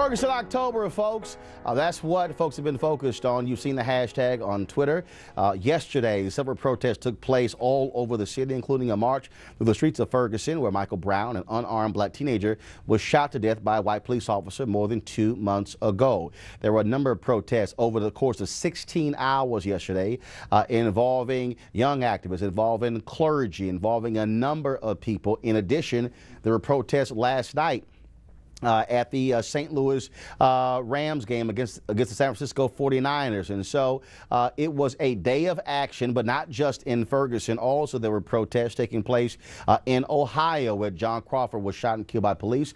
Ferguson October, folks. That's what folks have been focused on. You've seen the hashtag on Twitter. Yesterday, several protests took place all over the city, including a march through the streets of Ferguson, where Michael Brown, an unarmed black teenager, was shot to death by a white police officer more than 2 months ago. There were a number of protests over the course of 16 hours yesterday involving young activists, involving clergy, involving a number of people. In addition, there were protests last night at the St. Louis Rams game against the San Francisco 49ers. And so it was a day of action, but not just in Ferguson. Also, there were protests taking place in Ohio, where John Crawford was shot and killed by police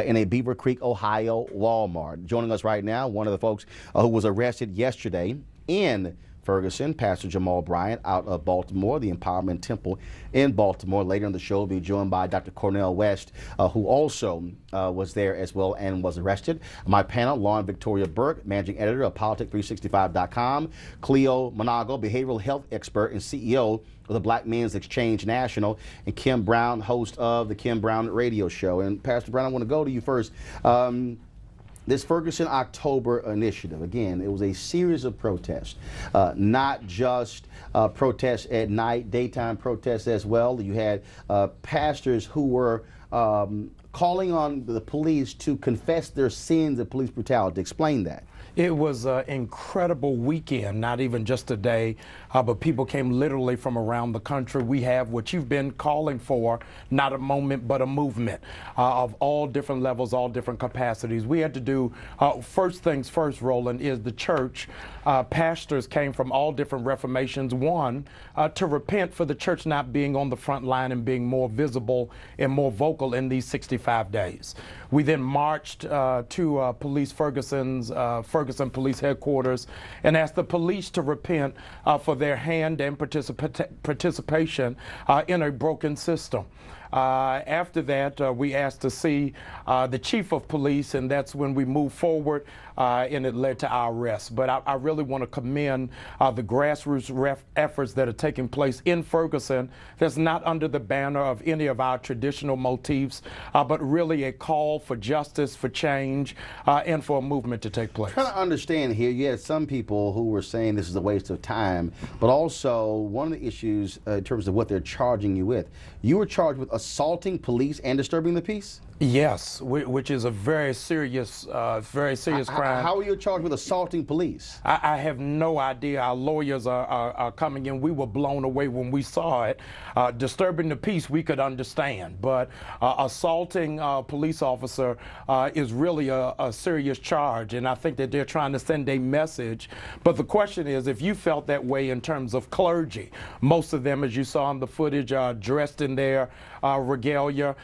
in a Beaver Creek, Ohio Walmart. Joining us right now, one of the folks who was arrested yesterday in Ferguson, Pastor Jamal Bryant out of Baltimore, the Empowerment Temple in Baltimore. Later in the show, we'll be joined by Dr. Cornell West, who also was there as well and was arrested. My panel, Lauren Victoria Burke, managing editor of Politic365.com, Cleo Monago, behavioral health expert and CEO of the Black Men's Exchange National, and Kim Brown, host of the Kim Brown Radio Show. And Pastor Brown, I want to go to you first. This Ferguson October initiative, again, it was a series of protests, not just protests at night, daytime protests as well. You had pastors who were calling on the police to confess their sins of police brutality. Explain that. It was an incredible weekend, not even just a day, but people came literally from around the country. We have what you've been calling for, not a moment, but a movement of all different levels, all different capacities. We had to do, first things first, Roland, is the church. Pastors came from all different reformations. One, to repent for the church not being on the front line and being more visible and more vocal in these 65 days. We then marched to Ferguson Police Headquarters and asked the police to repent for their hand and participation in a broken system. After that, we asked to see the chief of police, and that's when we moved forward, and it led to our arrest. But I really want to commend the grassroots efforts that are taking place in Ferguson. That's not under the banner of any of our traditional motifs, but really a call for justice, for change, and for a movement to take place. Trying to understand here, you had some people who were saying this is a waste of time, but also one of the issues in terms of what they're charging you with, you were charged with assaulting police and disturbing the peace? Yes, which is a very serious crime. How are you charged with assaulting police? I have no idea. Our lawyers are coming in. We were blown away when we saw it. Disturbing the peace, we could understand, but assaulting a police officer is really a serious charge, and I think that they're trying to send a message. But the question is, if you felt that way in terms of clergy, most of them, as you saw in the footage, are dressed in their regalia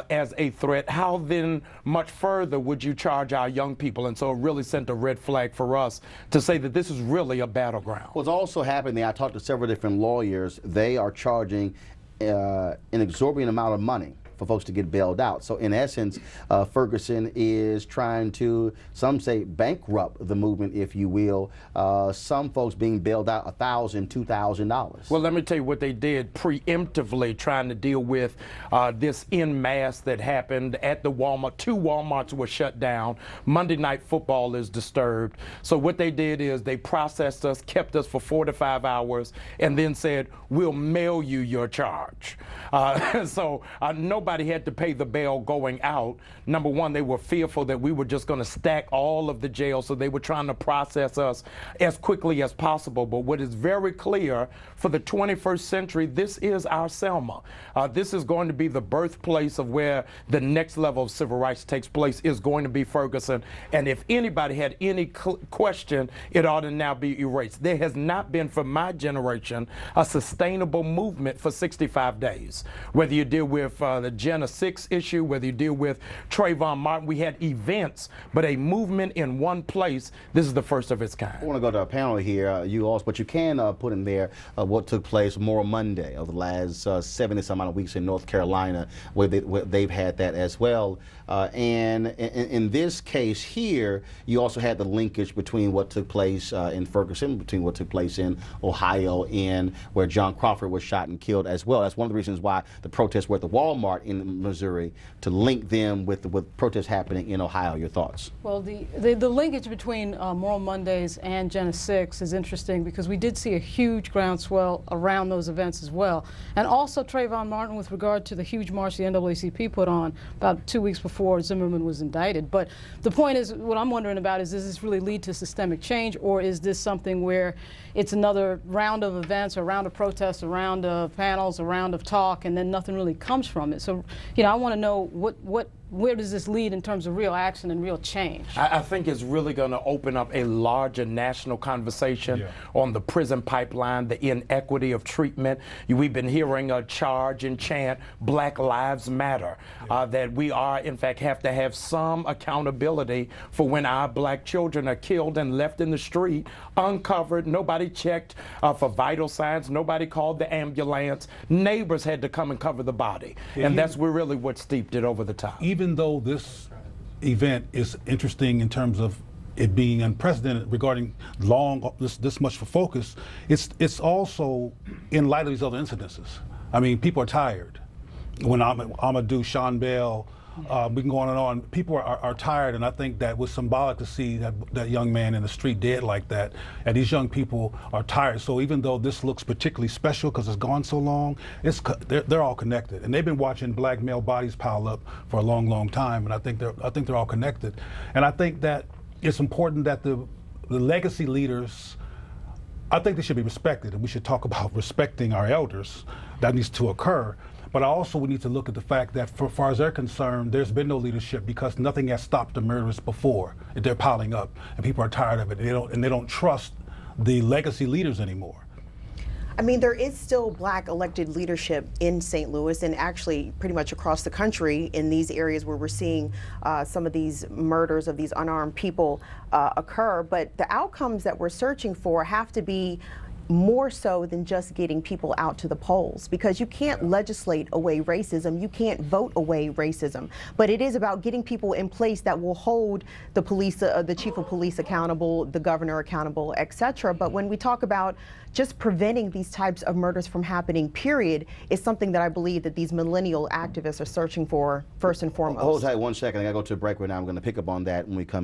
as a threat, how then much further would you charge our young people? And so it really sent a red flag for us to say that this is really a battleground. What's also happening, I talked to several different lawyers, they are charging an exorbitant amount of money for folks to get bailed out. So in essence, Ferguson is trying to, some say, bankrupt the movement, if you will. Some folks being bailed out $1,000, $2,000. Well, let me tell you what they did preemptively, trying to deal with this en masse that happened at the Walmart. 2 Walmarts were shut down. Monday Night Football is disturbed. So what they did is they processed us, kept us for 4 to 5 hours, and then said, we'll mail you your charge. So nobody had to pay the bail going out. Number one, they were fearful that we were just going to stack all of the jail, so they were trying to process us as quickly as possible. But what is very clear for the 21st century, this is our Selma. This is going to be the birthplace of where the next level of civil rights takes place, is going to be Ferguson. And if anybody had any question, it ought to now be erased. There has not been, for my generation, a sustainable movement for 65 days. Whether you deal with the Jenna 6 issue, whether you deal with Trayvon Martin, we had events, but a movement in one place, this is the first of its kind. I want to go to a panel here, you also, but you can put in there what took place Memorial Monday of the last 70 some odd weeks in North Carolina, where they've had that as well. And in this case here, you also had the linkage between what took place in Ferguson, between what took place in Ohio, and where John Crawford was shot and killed as well. That's one of the reasons why the protests were at the Walmart in Missouri to link them with protests happening in Ohio. Your thoughts? Well, the linkage between Moral Mondays and Gen 6 is interesting because we did see a huge groundswell around those events as well. And also Trayvon Martin with regard to the huge march the NAACP put on about 2 weeks before Zimmerman was indicted. But the point is, what I'm wondering about is, does this really lead to systemic change, or is this something where it's another round of events, a round of protests, a round of panels, a round of talk, and then nothing really comes from it? So, you know, I want to know where does this lead in terms of real action and real change? I think it's really going to open up a larger national conversation on the prison pipeline, the inequity of treatment. We've been hearing a charge and chant, Black Lives Matter, that we are, in fact, have to have some accountability for when our black children are killed and left in the street, uncovered, nobody checked for vital signs, nobody called the ambulance, neighbors had to come and cover the body. And that's really what steeped it over the top. Even though this event is interesting in terms of it being unprecedented regarding this much for focus, it's also in light of these other incidences. I mean, people are tired. When Amadou, Sean Bell, we can go on and on. People are tired, and I think that was symbolic to see that young man in the street dead like that. And these young people are tired. So even though this looks particularly special because it's gone so long, they're all connected. And they've been watching black male bodies pile up for a long, long time. And I think they're all connected. And I think that it's important that the legacy leaders, I think they should be respected, and we should talk about respecting our elders. That needs to occur. But also we need to look at the fact that, for far as they're concerned, there's been no leadership because nothing has stopped the murders before. They're piling up, and people are tired of it. They don't trust the legacy leaders anymore. I mean, there is still black elected leadership in St. Louis and actually pretty much across the country in these areas where we're seeing some of these murders of these unarmed people occur. But the outcomes that we're searching for have to be more so than just getting people out to the polls, because you can't legislate away racism, you can't vote away racism, but it is about getting people in place that will hold the police, the chief of police accountable, the governor accountable, etc. But when we talk about just preventing these types of murders from happening, period, is something that I believe that these millennial activists are searching for first and foremost. Hold tight 1 second. I gotta go to a break right now. I'm going to pick up on that when we come back.